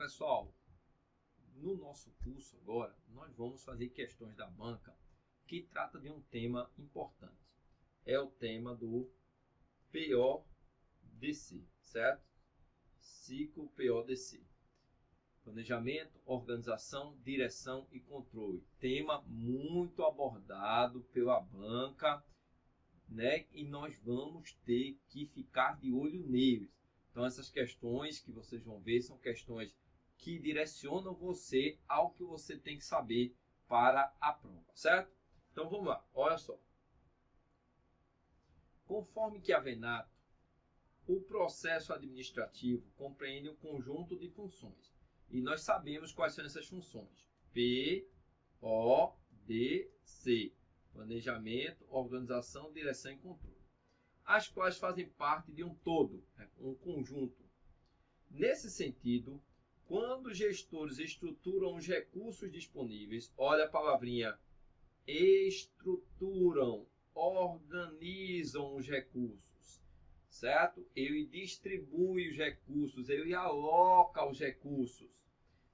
pessoal, no nosso curso agora, nós vamos fazer questões da banca que trata de um tema importante. É o tema do PODC, certo? Ciclo PODC. Planejamento, organização, direção e controle. Tema muito abordado pela banca, né? E nós vamos ter que ficar de olho neles. Então, essas questões que vocês vão ver são questões que direcionam você ao que você tem que saber para a prova, certo? Então, vamos lá. Olha só. Conforme que Avenato, o processo administrativo compreende um conjunto de funções. E nós sabemos quais são essas funções. PODC. Planejamento, organização, direção e controle. As quais fazem parte de um todo, um conjunto. Nesse sentido, quando os gestores estruturam os recursos disponíveis, olha a palavrinha, estruturam, organizam os recursos, certo? Ele distribui os recursos, ele aloca os recursos,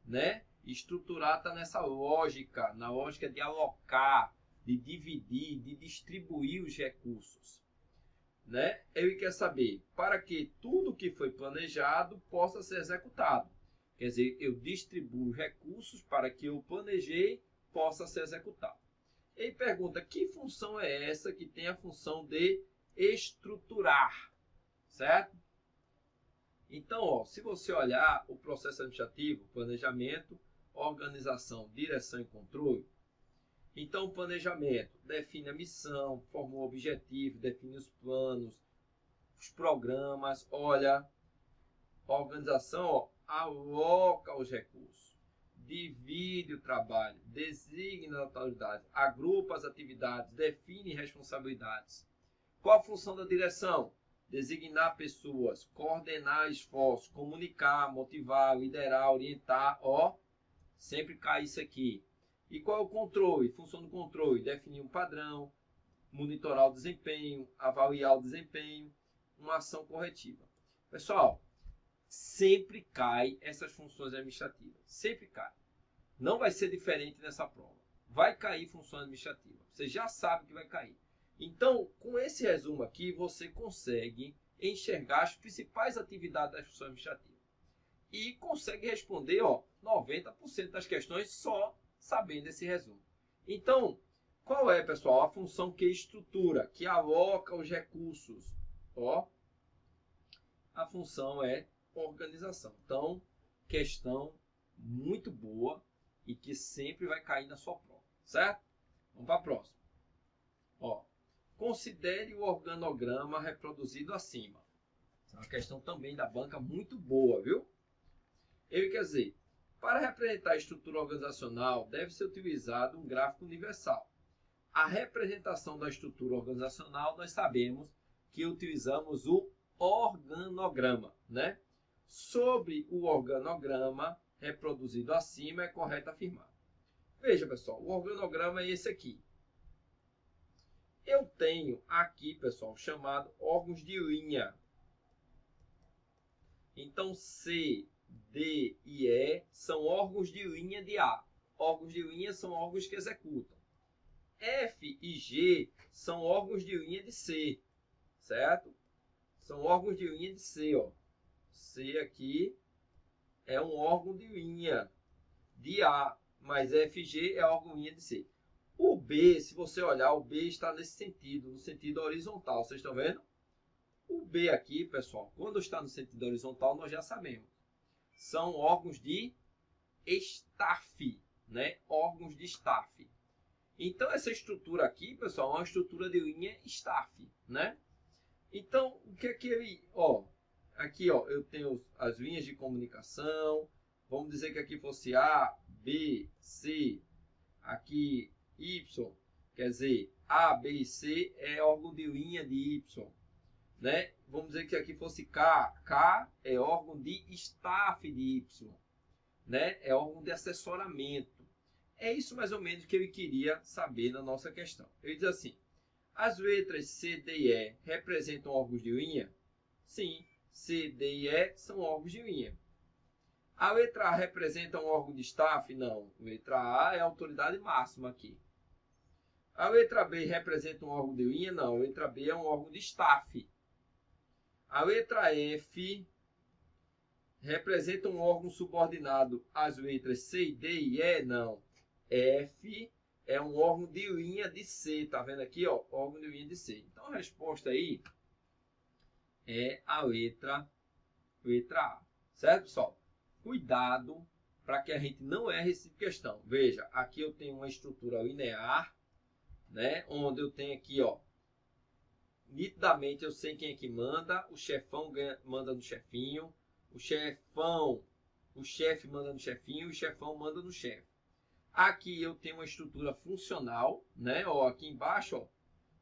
né? Estruturar está nessa lógica, na lógica de alocar, de dividir, de distribuir os recursos, né? Ele quer saber para que tudo que foi planejado possa ser executado. Quer dizer, eu distribuo recursos para que eu planejei possa ser executado. Ele pergunta que função é essa que tem a função de estruturar, certo? Então, ó, se você olhar o processo administrativo, planejamento, organização, direção e controle, então o planejamento define a missão, forma o objetivo, define os planos, os programas, olha, a organização, ó, aloca os recursos, divide o trabalho, designa as autoridades, agrupa as atividades, define responsabilidades. Qual a função da direção? Designar pessoas, coordenar esforços, comunicar, motivar, liderar, orientar, ó, sempre cai isso aqui. E qual é o controle? Função do controle, definir um padrão, monitorar o desempenho, avaliar o desempenho, uma ação corretiva. Pessoal, sempre cai essas funções administrativas. Sempre cai. Não vai ser diferente nessa prova. Vai cair função administrativa. Você já sabe que vai cair. Então, com esse resumo aqui, você consegue enxergar as principais atividades das funções administrativas. E consegue responder, ó, 90% das questões só sabendo esse resumo. Então, qual é, pessoal, a função que estrutura, que aloca os recursos? Ó, a função é organização. Então, questão muito boa e que sempre vai cair na sua prova, certo? Vamos para a próxima. Ó, considere o organograma reproduzido acima. Essa é uma questão também da banca muito boa, viu? Ele quer dizer, para representar a estrutura organizacional, deve ser utilizado um gráfico universal. A representação da estrutura organizacional, nós sabemos que utilizamos o organograma, né? Sobre o organograma reproduzido acima, é correto afirmar. Veja, pessoal, o organograma é esse aqui. Eu tenho aqui, pessoal, chamado órgãos de linha. Então, C, D e E são órgãos de linha de A. Órgãos de linha são órgãos que executam. F e G são órgãos de linha de C, certo? São órgãos de linha de C, ó. C aqui é um órgão de linha de A, mas F e G é órgão de linha de C. O B, se você olhar, o B está nesse sentido, no sentido horizontal. Vocês estão vendo? O B aqui, pessoal, quando está no sentido horizontal, nós já sabemos. São órgãos de staff, né? Órgãos de staff. Então, essa estrutura aqui, pessoal, é uma estrutura de linha staff, né? Então, o que é que ele... Ó, aqui, ó, eu tenho as linhas de comunicação. Vamos dizer que aqui fosse A, B, C. Aqui, Y. Quer dizer, A, B e C é órgão de linha de Y. Né? Vamos dizer que aqui fosse K. K é órgão de staff de Y. Né? É órgão de assessoramento. É isso mais ou menos que ele queria saber na nossa questão. Ele diz assim, as letras C, D e E representam órgãos de linha? Sim, C, D e E são órgãos de linha. A letra A representa um órgão de staff? Não. A letra A é a autoridade máxima aqui. A letra B representa um órgão de linha? Não. A letra B é um órgão de staff. A letra F representa um órgão subordinado às letras C, D e E? Não. F é um órgão de linha de C. Tá vendo aqui, ó? Órgão de linha de C. Então a resposta aí é a letra A. Certo, pessoal? Cuidado para que a gente não erre essa questão. Veja, aqui eu tenho uma estrutura linear, né? Onde eu tenho aqui, ó, nitidamente eu sei quem é que manda. O chefão manda no chefinho. O chefe manda no chefinho. O chefão manda no chefe. Aqui eu tenho uma estrutura funcional, né? Ó, aqui embaixo, ó,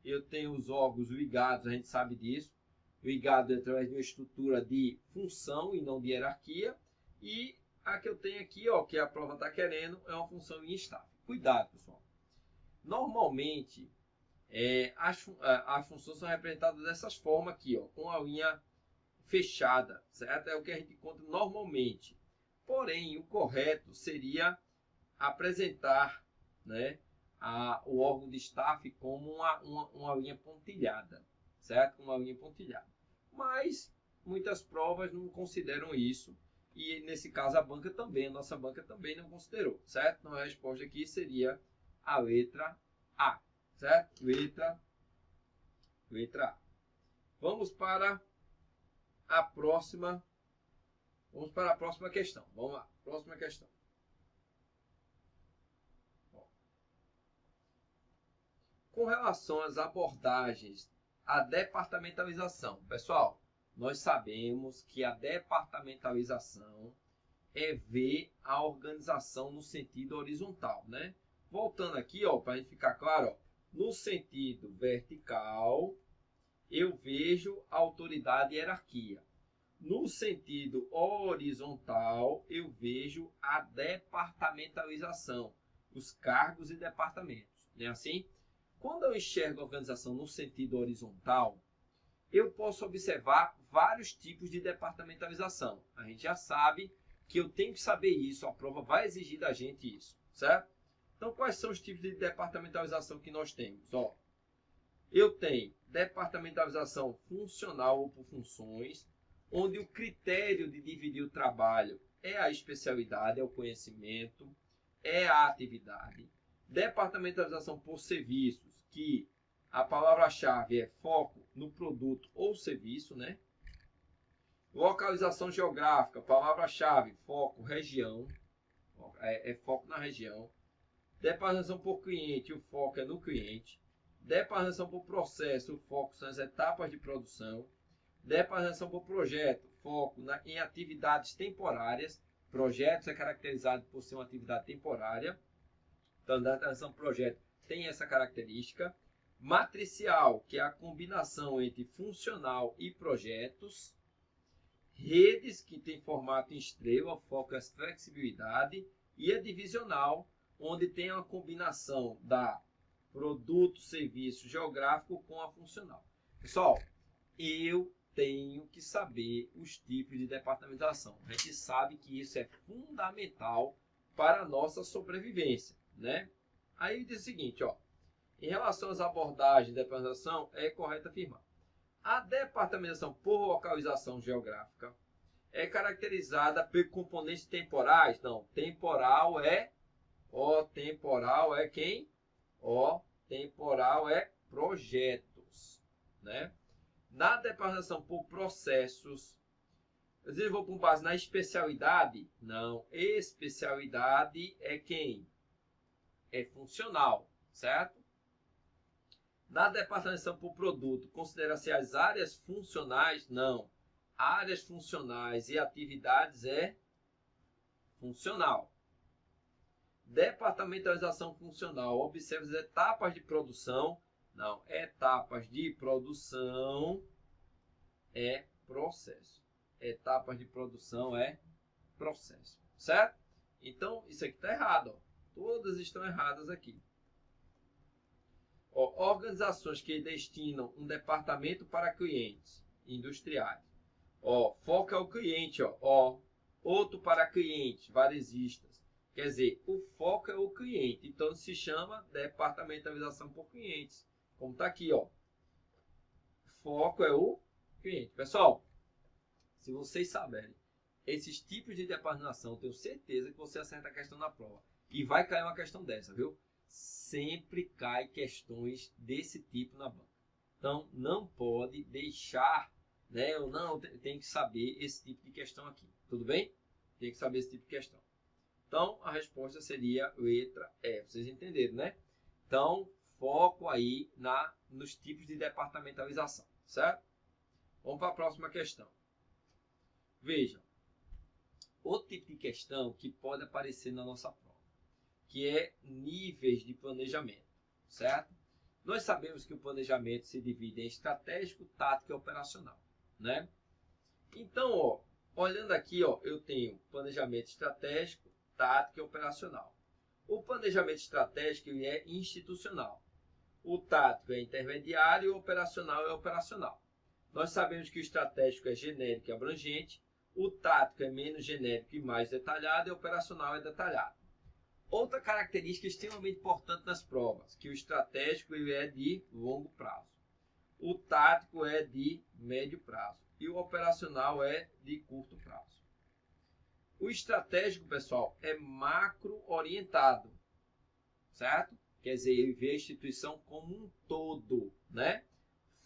eu tenho os órgãos ligados, a gente sabe disso. Ligado através de uma estrutura de função e não de hierarquia. E a que eu tenho aqui, ó, que a prova está querendo, é uma função em staff. Cuidado, pessoal. Normalmente, as funções são representadas dessas formas aqui, ó, com a linha fechada, certo? É o que a gente encontra normalmente. Porém, o correto seria apresentar, né, o órgão de staff como uma linha pontilhada, certo? Uma linha pontilhada. Mas muitas provas não consideram isso. E nesse caso a nossa banca também não considerou, certo? Então a resposta aqui seria a letra A, certo? Letra A. Vamos para a próxima questão. Vamos lá, próxima questão. Com relação às abordagens à departamentalização, pessoal, nós sabemos que a departamentalização é ver a organização no sentido horizontal, né? Voltando aqui, ó, para a gente ficar claro, ó, no sentido vertical, eu vejo a autoridade e hierarquia. No sentido horizontal, eu vejo a departamentalização, os cargos e departamentos, não é assim? Quando eu enxergo a organização no sentido horizontal, eu posso observar vários tipos de departamentalização. A gente já sabe que eu tenho que saber isso, a prova vai exigir da gente isso, certo? Então, quais são os tipos de departamentalização que nós temos? Ó, eu tenho departamentalização funcional ou por funções, onde o critério de dividir o trabalho é a especialidade, é o conhecimento, é a atividade. Departamentalização por serviços, que a palavra-chave é foco no produto ou serviço, né? Localização geográfica, palavra-chave, foco, região, é foco na região. Departamentação por cliente, o foco é no cliente. Departamentação por processo, o foco são as etapas de produção. Departamentação por projeto, foco em atividades temporárias. Projetos é caracterizado por ser uma atividade temporária. Então, a departamentação por projeto tem essa característica. Matricial, que é a combinação entre funcional e projetos. Redes, que tem formato em estrela, foco é flexibilidade. E a divisional, onde tem uma combinação da produto, serviço, geográfico com a funcional. Pessoal, eu tenho que saber os tipos de departamentação. A gente sabe que isso é fundamental para a nossa sobrevivência, né? Aí diz o seguinte, ó. Em relação às abordagens de departamentação, é correto afirmar. A departamentação por localização geográfica é caracterizada por componentes temporais? Não, temporal é quem? Temporal é projetos, né? Na departamentação por processos, eu vou com base na especialidade? Não, especialidade é quem? É funcional, certo? Na departamentação por produto, considera-se as áreas funcionais? Não. Áreas funcionais e atividades é funcional. Departamentalização funcional, observe as etapas de produção. Não, etapas de produção é processo. Etapas de produção é processo, certo? Então, isso aqui está errado, ó. Todas estão erradas aqui. Ó, organizações que destinam um departamento para clientes industriais. Ó, foca o cliente, ó. outro para clientes, varejistas. Quer dizer, o foco é o cliente, então se chama departamentalização por clientes, como está aqui, ó. Foco é o cliente. Pessoal, se vocês saberem esses tipos de departamentação, tenho certeza que você acerta a questão na prova. E vai cair uma questão dessa, viu? Sempre cai questões desse tipo na banca. Então, não pode deixar, né? Eu não tenho que saber esse tipo de questão aqui. Tudo bem? Tem que saber esse tipo de questão. Então, a resposta seria letra E. Vocês entenderam, né? Então, foco aí nos tipos de departamentalização, certo? Vamos para a próxima questão. Vejam, outro tipo de questão que pode aparecer na nossa prova, que é níveis de planejamento, certo? Nós sabemos que o planejamento se divide em estratégico, tático e operacional, né? Então, ó, olhando aqui, ó, eu tenho planejamento estratégico, tático e operacional. O planejamento estratégico ele é institucional. O tático é intermediário e o operacional é operacional. Nós sabemos que o estratégico é genérico e abrangente, o tático é menos genérico e mais detalhado, e o operacional é detalhado. Outra característica extremamente importante nas provas, que o estratégico ele é de longo prazo. O tático é de médio prazo e o operacional é de curto prazo. O estratégico, pessoal, é macro orientado, certo? Quer dizer, ele vê a instituição como um todo, né?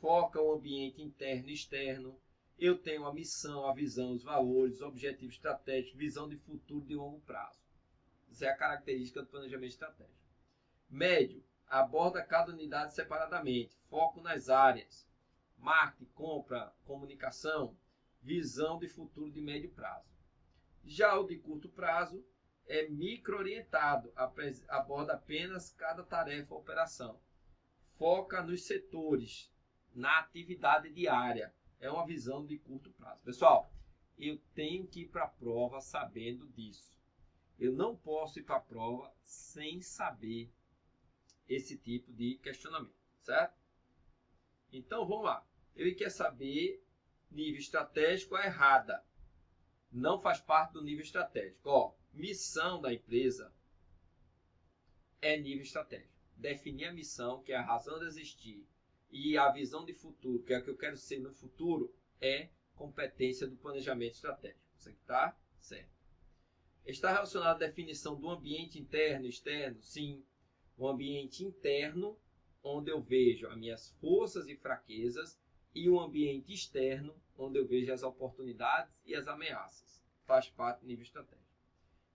Foca o ambiente interno e externo. Eu tenho a missão, a visão, os valores, objetivos estratégicos, visão de futuro de longo prazo. Essa é a característica do planejamento estratégico. Médio, aborda cada unidade separadamente, foco nas áreas, marketing, compra, comunicação, visão de futuro de médio prazo. Já o de curto prazo é micro-orientado, aborda apenas cada tarefa ou operação. Foca nos setores, na atividade diária. É uma visão de curto prazo. Pessoal, eu tenho que ir para a prova sabendo disso. Eu não posso ir para a prova sem saber esse tipo de questionamento, certo? Então, vamos lá. Ele quer saber nível estratégico é errada. Não faz parte do nível estratégico. Ó, missão da empresa é nível estratégico. Definir a missão, que é a razão de existir, e a visão de futuro, que é o que eu quero ser no futuro, é competência do planejamento estratégico. Isso aqui está certo. Está relacionado à definição do ambiente interno e externo? Sim. O ambiente interno, onde eu vejo as minhas forças e fraquezas, e o ambiente externo, onde eu vejo as oportunidades e as ameaças. Faz parte do nível estratégico.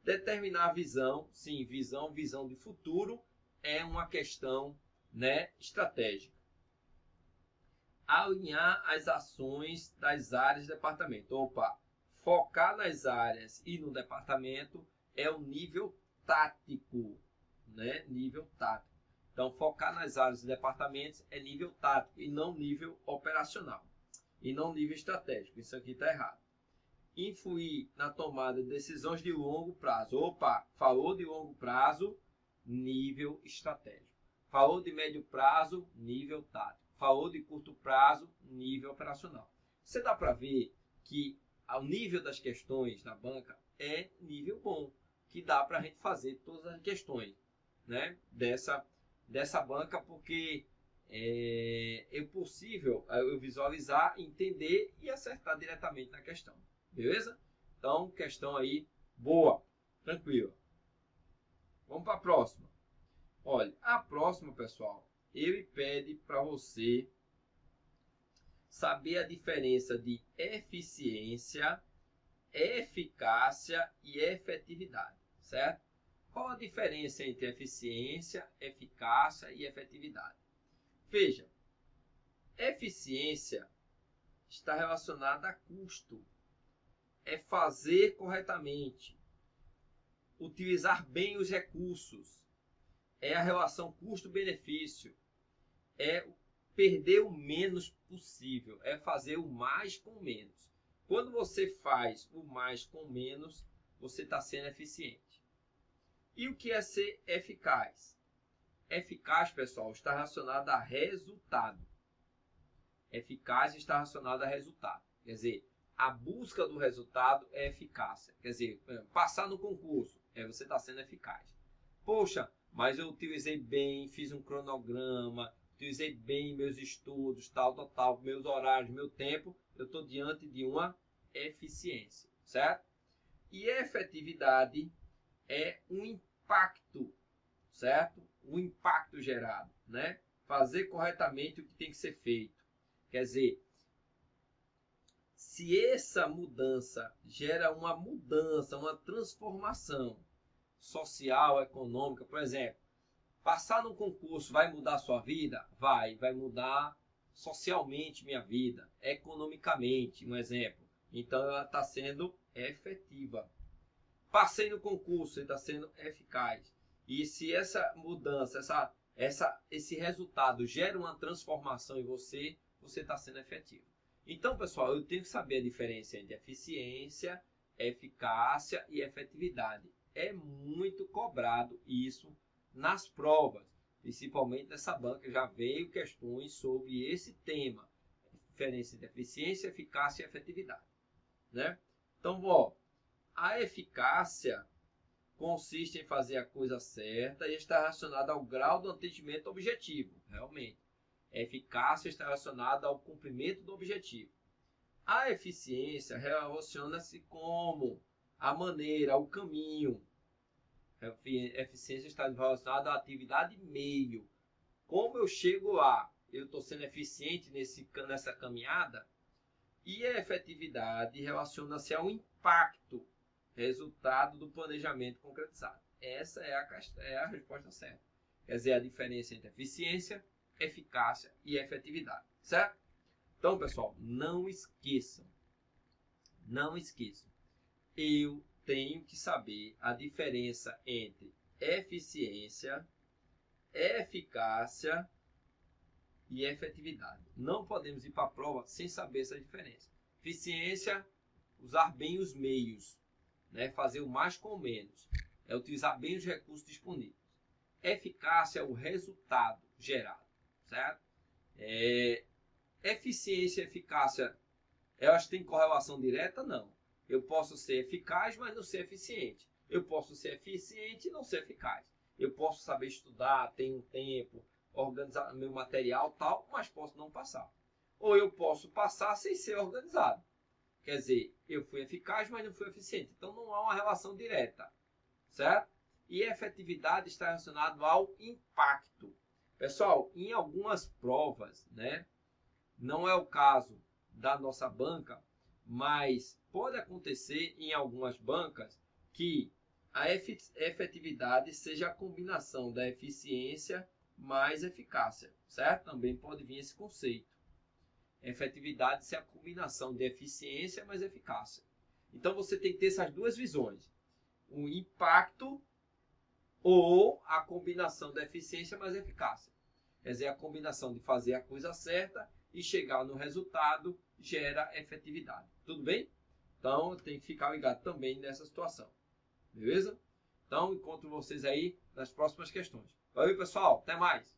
Determinar a visão, sim, visão de futuro é uma questão, né, estratégica. Alinhar as ações das áreas de departamento. Opa, focar nas áreas e no departamento é o nível tático, né? Nível tático. Então, focar nas áreas e departamentos é nível tático e não nível operacional. E não nível estratégico. Isso aqui está errado. Influir na tomada de decisões de longo prazo. Opa, falou de longo prazo, nível estratégico. Falou de médio prazo, nível tático. Falou de curto prazo, nível operacional. Você dá para ver que o nível das questões na banca é nível bom, que dá para a gente fazer todas as questões, né, dessa banca, porque é possível eu visualizar, entender e acertar diretamente na questão. Beleza? Então, questão aí boa, tranquila. Vamos para a próxima. Olha, a próxima, pessoal, ele pede para você saber a diferença de eficiência, eficácia e efetividade, certo? Qual a diferença entre eficiência, eficácia e efetividade? Veja, eficiência está relacionada a custo. É fazer corretamente, utilizar bem os recursos, é a relação custo-benefício, é perder o menos possível, é fazer o mais com menos. Quando você faz o mais com menos, você está sendo eficiente. E o que é ser eficaz? Eficaz, pessoal, está relacionado a resultado. Eficaz está relacionado a resultado. Quer dizer, a busca do resultado é eficácia. Quer dizer, passar no concurso, você está sendo eficaz. Poxa, mas eu utilizei bem, fiz um cronograma, utilizei bem meus estudos, tal, meus horários, meu tempo, eu estou diante de uma eficiência, certo? E a efetividade é um impacto, certo? Um impacto gerado, né? Fazer corretamente o que tem que ser feito. Quer dizer, se essa mudança gera uma mudança, uma transformação social, econômica, por exemplo, passar no concurso vai mudar a sua vida? Vai mudar socialmente minha vida, economicamente, um exemplo. Então ela está sendo efetiva. Passei no concurso, ele está sendo eficaz. E se essa mudança, esse resultado gera uma transformação em você, você está sendo efetivo. Então, pessoal, eu tenho que saber a diferença entre eficiência, eficácia e efetividade. É muito cobrado isso nas provas, principalmente nessa banca. Já veio questões sobre esse tema. Diferença entre eficiência, eficácia e efetividade, né? Então, ó, a eficácia consiste em fazer a coisa certa e está relacionada ao grau do atendimento ao objetivo, realmente. A eficácia está relacionada ao cumprimento do objetivo. A eficiência relaciona-se como a maneira, o caminho. A eficiência está relacionada à atividade meio. Como eu chego lá? Eu estou sendo eficiente nessa caminhada? E a efetividade relaciona-se ao impacto, resultado do planejamento concretizado. Essa é a resposta certa. Quer dizer, a diferença entre eficiência, eficácia e efetividade, certo? Então, pessoal, não esqueçam. Eu tenho que saber a diferença entre eficiência, eficácia e efetividade. Não podemos ir para a prova sem saber essa diferença. Eficiência, usar bem os meios, né? Fazer o mais com o menos. É utilizar bem os recursos disponíveis. Eficácia é o resultado gerado, certo? Eficiência e eficácia, elas têm correlação direta? Não. Eu posso ser eficaz, mas não ser eficiente. Eu posso ser eficiente e não ser eficaz. Eu posso saber estudar, ter um tempo, organizar meu material, tal, mas posso não passar. Ou eu posso passar sem ser organizado. Quer dizer, eu fui eficaz, mas não fui eficiente. Então não há uma relação direta, certo? E a efetividade está relacionada ao impacto. Pessoal, em algumas provas, né? Não é o caso da nossa banca, mas pode acontecer em algumas bancas que a efetividade seja a combinação da eficiência mais eficácia, certo? Também pode vir esse conceito. Efetividade ser a combinação de eficiência mais eficácia. Então você tem que ter essas duas visões. O impacto ou a combinação da eficiência mais eficácia. Quer dizer, a combinação de fazer a coisa certa e chegar no resultado gera efetividade. Tudo bem? Então, tem que ficar ligado também nessa situação. Beleza? Então, encontro vocês aí nas próximas questões. Valeu, pessoal. Até mais.